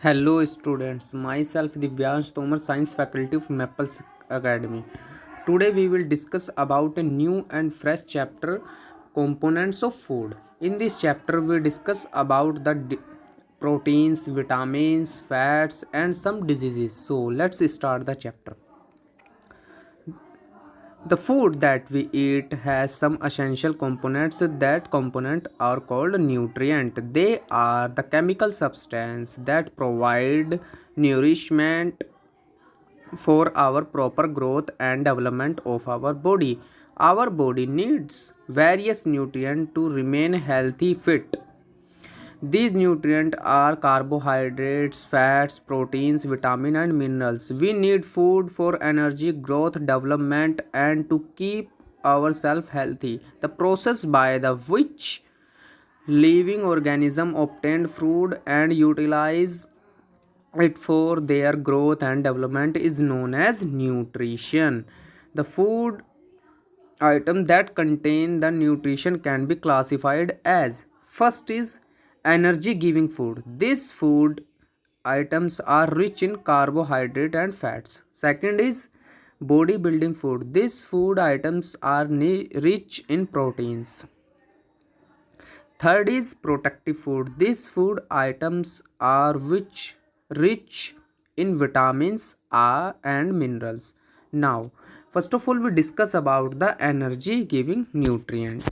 Hello students, myself Divyansh Tomar, Science Faculty of Maples Academy. Today we will discuss about a new and fresh chapter, components of food. In this chapter we discuss about the proteins, vitamins, fats and some diseases. So let's start the chapter. The food that we eat has some essential components. That component are called nutrient. They are the chemical substance that provide nourishment for our proper growth and development of our body. Our body needs various nutrients to remain healthy fit. These nutrients are carbohydrates, fats, proteins, vitamins, and minerals. We need food for energy, growth, development, and to keep ourselves healthy. The process by the which living organism obtain food and utilize it for their growth and development is known as nutrition. The food item that contain the nutrition can be classified as: first is energy giving food. These food items are rich in carbohydrate and fats. Second is body building food. These food items are rich in proteins. Third is protective food. These food items are which rich in vitamins A and minerals. Now, first of all, we discuss about the energy giving nutrient.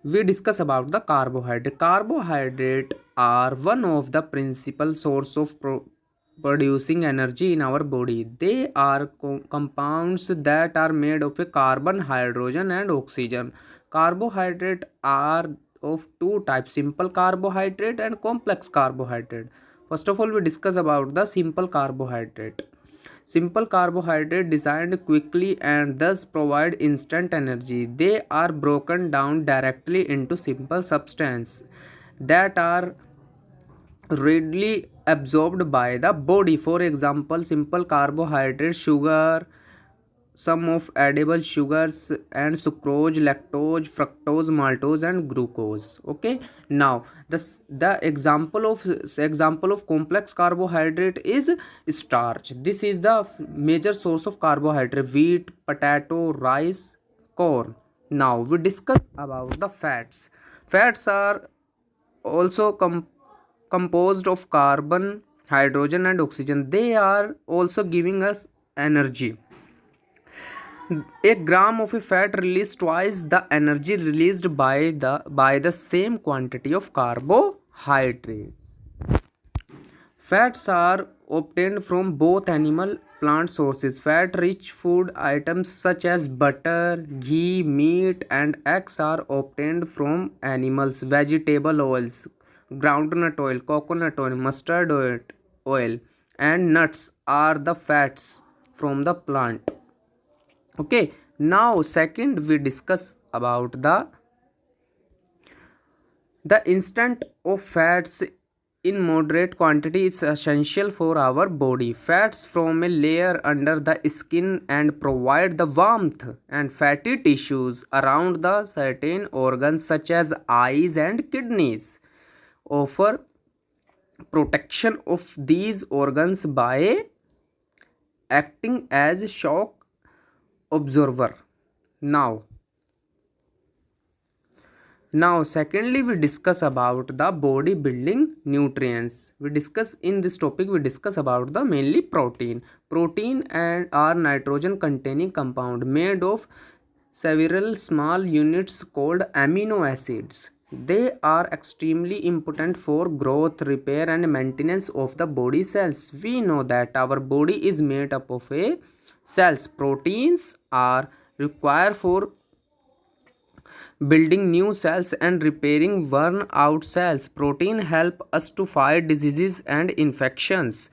We discuss about the carbohydrate. Carbohydrate are one of the principal source of producing energy in our body. They are compounds that are made of a carbon, hydrogen and oxygen. Carbohydrate are of two types: simple carbohydrate and complex carbohydrate. First of all, we discuss about the simple carbohydrate. Simple carbohydrate designed quickly and thus provide instant energy. They are broken down directly into simple substance that are readily absorbed by the body. For example, simple carbohydrates, sugar, some of edible sugars and sucrose, lactose, fructose, maltose and glucose. Okay, now the example of complex carbohydrate is starch. This is the major source of carbohydrate: wheat, potato, rice, corn. Now we discuss about the fats. Fats are also composed of carbon, hydrogen and oxygen. They are also giving us energy. A gram of a fat releases twice the energy released by the same quantity of carbohydrate. Fats are obtained from both animal plant sources. Fat rich food items such as butter, ghee, meat and eggs are obtained from animals. Vegetable oils, groundnut oil, coconut oil, mustard oil and nuts are the fats from the plant. Okay, now second we discuss about the instant of fats in moderate quantity is essential for our body. Fats form a layer under the skin and provide the warmth and fatty tissues around the certain organs such as eyes and kidneys offer protection of these organs by acting as shock absorber. now Now, secondly, we discuss about the body building nutrients. We discuss in this topic, we discuss about the mainly protein. Protein and are nitrogen containing compound made of several small units called amino acids. They are extremely important for growth, repair and maintenance of the body cells. We know that our body is made up of a cells. Proteins are required for building new cells and repairing worn out cells. Protein help us to fight diseases and infections.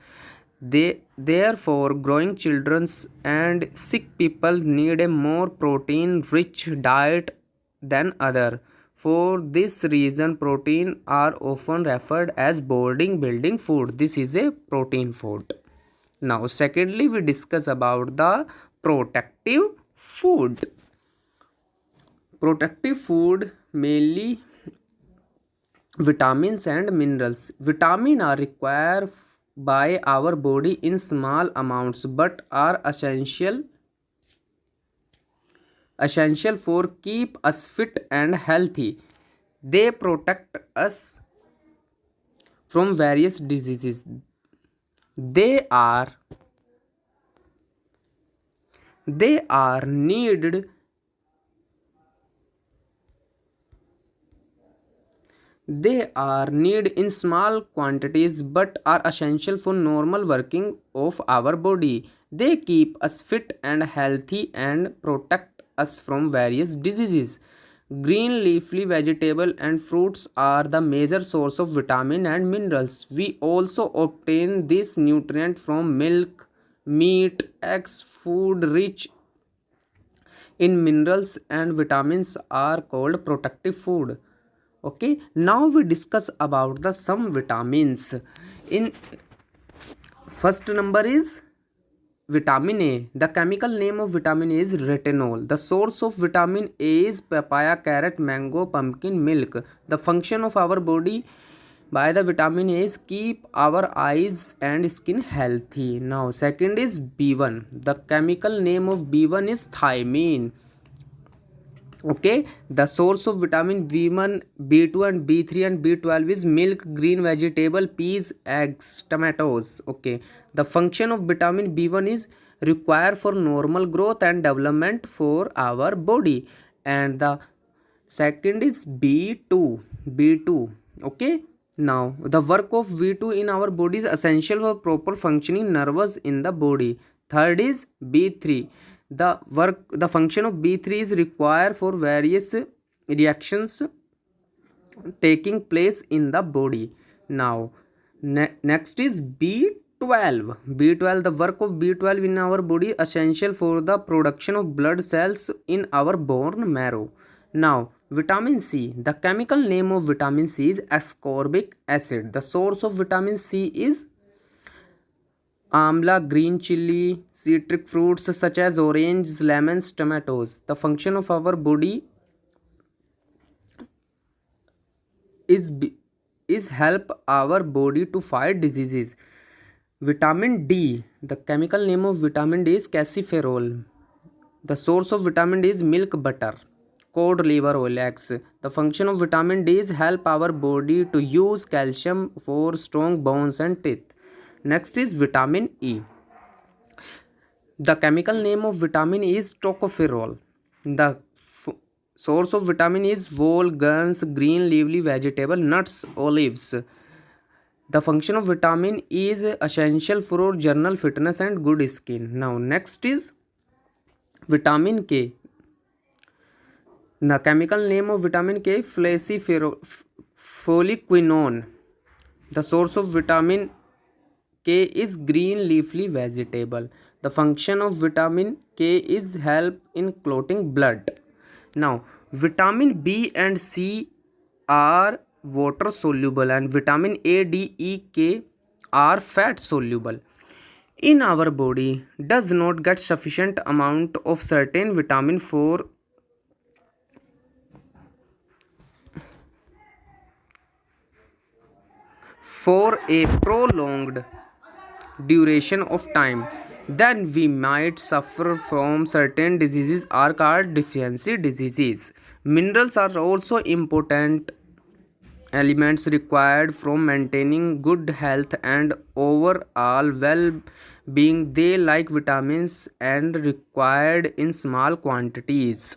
Therefore, growing children and sick people need a more protein rich diet than other. For this reason, protein are often referred as body building food. This is a protein food. Now, secondly, we discuss about the protective food. Protective food mainly Vitamins and minerals. Vitamins are required by our body in small amounts but are essential for keep us fit and healthy. They protect us from various diseases. They are they are needed They are needed in small quantities but are essential for normal working of our body. They keep us fit and healthy and protect us from various diseases. Green leafy vegetable and fruits are the major source of vitamin and minerals. We also obtain this nutrient from milk, meat, eggs, food rich in minerals and vitamins are called protective food. Okay, now we discuss about the some vitamins. In first number is vitamin A. The chemical name of vitamin A is retinol. The source of vitamin A is papaya, carrot, mango, pumpkin, milk. The function of our body by the vitamin A is keep our eyes and skin healthy. Now second is B1. The chemical name of B1 is thiamine. Okay, the source of vitamin B1, B2 and B3 and B12 is milk, green vegetable, peas, eggs, tomatoes. Okay, the function of vitamin B1 is required for normal growth and development for our body. And the second is B2. Okay, now the work of B2 in our body is essential for proper functioning nerves in the body. Third is B3. The function of B3 is required for various reactions taking place in the body. Now next is B12. The work of B12 in our body essential for the production of blood cells in our bone marrow. Now vitamin C. The chemical name of vitamin C is ascorbic acid. The source of vitamin C is amla, green chili, citric fruits such as oranges, lemons, tomatoes. The function of our body is help our body to fight diseases. Vitamin D. The chemical name of vitamin D is calciferol. The source of vitamin D is milk, butter, cod liver oil, eggs. The function of vitamin D is help our body to use calcium for strong bones and teeth. Next is vitamin E. The chemical name of vitamin E is tocopherol. The source of vitamin E is whole grains, green leafy vegetable, nuts, olives. The function of vitamin E is essential for general fitness and good skin. Now next is vitamin K. The chemical name of vitamin K is foliquinone. The source of vitamin K is green leafy vegetable. The function of vitamin K is help in clotting blood. Now vitamin B and C are water soluble and vitamin A, D, E, K are fat soluble. In our body does not get sufficient amount of certain vitamin for a prolonged duration of time, then we might suffer from certain diseases are called deficiency diseases. Minerals are also important elements required from maintaining good health and overall well-being. They like vitamins and required in small quantities.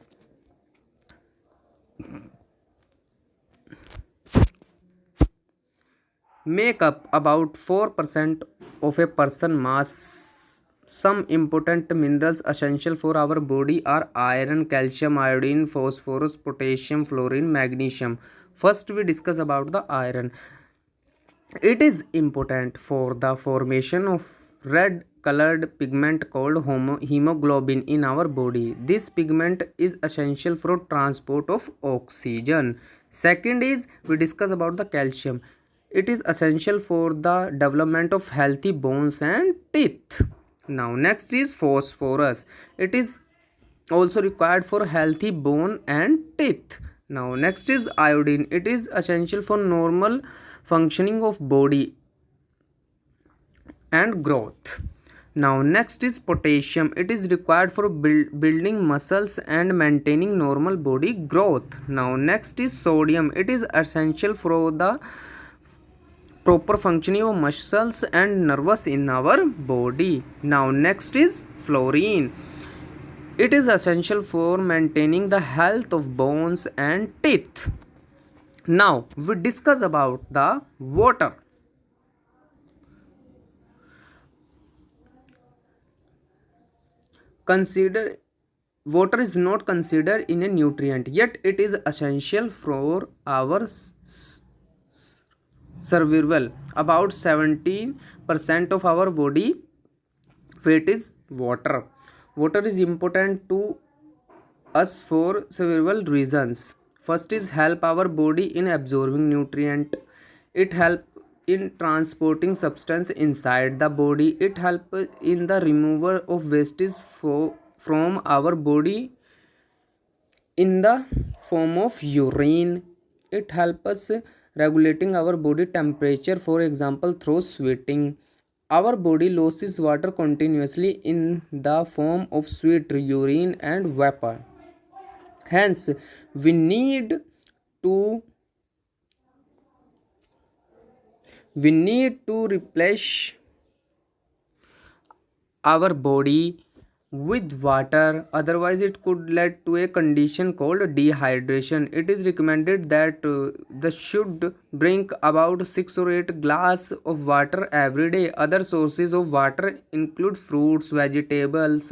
Make up about 4% of a person mass. Some important minerals essential for our body are iron, calcium, iodine, phosphorus, potassium, fluorine, magnesium. First we discuss about the iron. It is important for the formation of red colored pigment called hemoglobin in our body. This pigment is essential for transport of oxygen. Second is we discuss about the calcium. It is essential for the development of healthy bones and teeth. Now next is phosphorus. It is also required for healthy bone and teeth. Now next is iodine. It is essential for normal functioning of body and growth. Now next is potassium. It is required for building muscles and maintaining normal body growth. Now next is sodium. It is essential for the proper functioning of muscles and nerves in our body. Now next is fluorine. It is essential for maintaining the health of bones and teeth. Now we discuss about the water. Consider water is not considered in a nutrient, yet it is essential for our survival. About 70% of our body weight is water. Water is important to us for several reasons. First is help our body in absorbing nutrient. It help in transporting substance inside the body. It help in the removal of wastage from our body in the form of urine. It help us regulating our body temperature, for example through sweating. Our body loses water continuously in the form of sweat, urine and vapor. Hence we need to replenish our body with water, otherwise it could lead to a condition called dehydration. It is recommended that the should drink about 6 or 8 glass of water every day. Other sources of water include fruits, vegetables,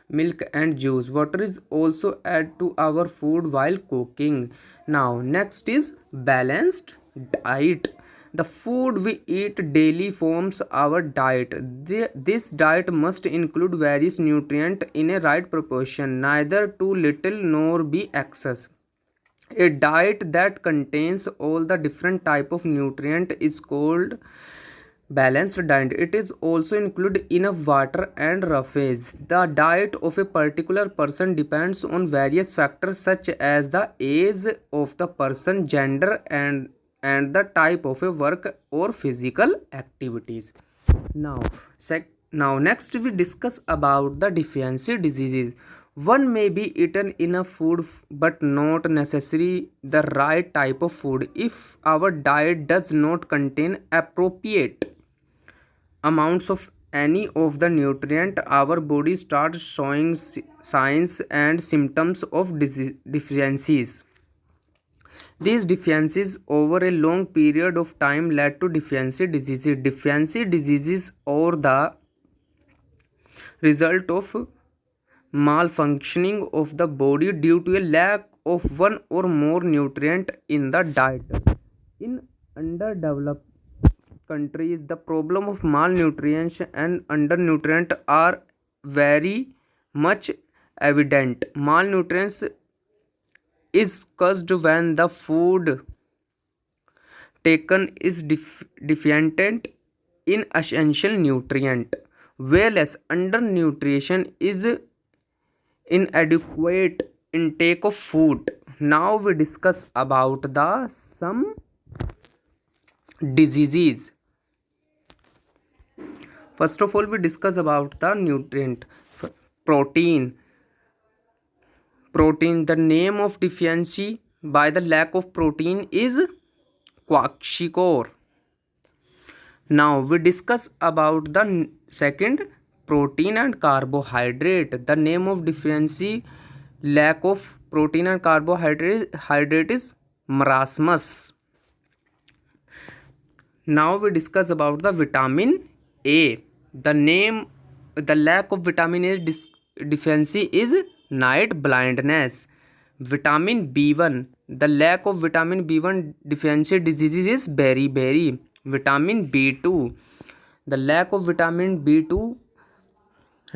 milk and juice. Water is also added to our food while cooking. Now next is balanced diet. The food we eat daily forms our diet. This diet must include various nutrients in a right proportion, neither too little nor be excess. A diet that contains all the different type of nutrient is called balanced diet. It is also include enough water and roughage. The diet of a particular person depends on various factors such as the age of the person, gender and the type of a work or physical activities. Now, next we discuss about the deficiency diseases. One may be eaten enough food but not necessarily the right type of food. If our diet does not contain appropriate amounts of any of the nutrient, our body starts showing signs and symptoms of deficiencies. These deficiencies over a long period of time led to deficiency diseases. Deficiency diseases are the result of malfunctioning of the body due to a lack of one or more nutrient in the diet. In underdeveloped countries, the problem of malnutrition and undernutrition are very much evident. Malnutrition is caused when the food taken is deficient in essential nutrient, whereas undernutrition is inadequate intake of food. Now we discuss about the some diseases. First of all, we discuss about the nutrient. Protein. The name of deficiency by the lack of protein is kwashiorkor. Now we discuss about the second, protein and carbohydrate. The name of deficiency lack of protein and carbohydrate is marasmus. Now we discuss about the vitamin A. The lack of vitamin A deficiency is night blindness. Vitamin B1. The lack of vitamin B1 deficiency disease is beriberi. Vitamin B2. The lack of vitamin B2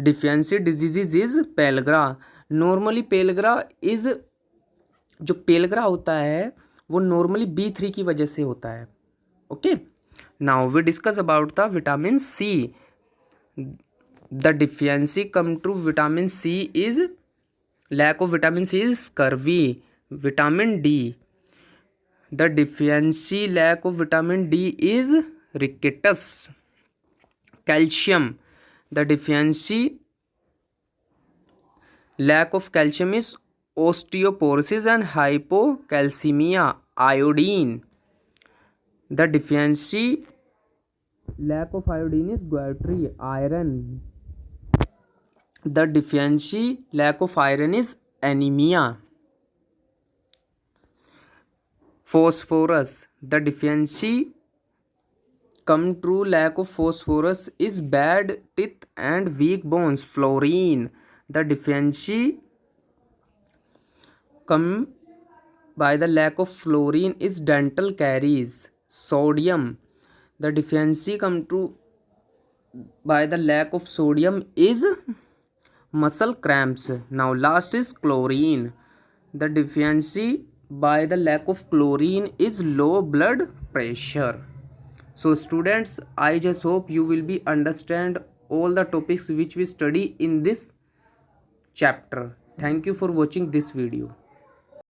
deficiency disease is pellagra. Normally pellagra is जो pellagra होता है वो normally B3 की वजह से होता है. Okay, now we discuss about the vitamin C. The deficiency come to vitamin C is lack of vitamin C is scurvy. vitamin D. The deficiency lack of vitamin D is rickets. Calcium. The deficiency lack of calcium is osteoporosis and hypocalcemia. Iodine. The deficiency lack of iodine is goitre. Iron. The deficiency lack of iron is anemia. Phosphorus. The deficiency come true lack of phosphorus is bad teeth and weak bones. Fluorine. The deficiency come by the lack of fluorine is dental caries. Sodium. The deficiency come true by the lack of sodium is muscle cramps. Now last is chlorine. The deficiency by the lack of chlorine is low blood pressure. So students, I just hope you will be understand all the topics which we study in this chapter. Thank you for watching this video.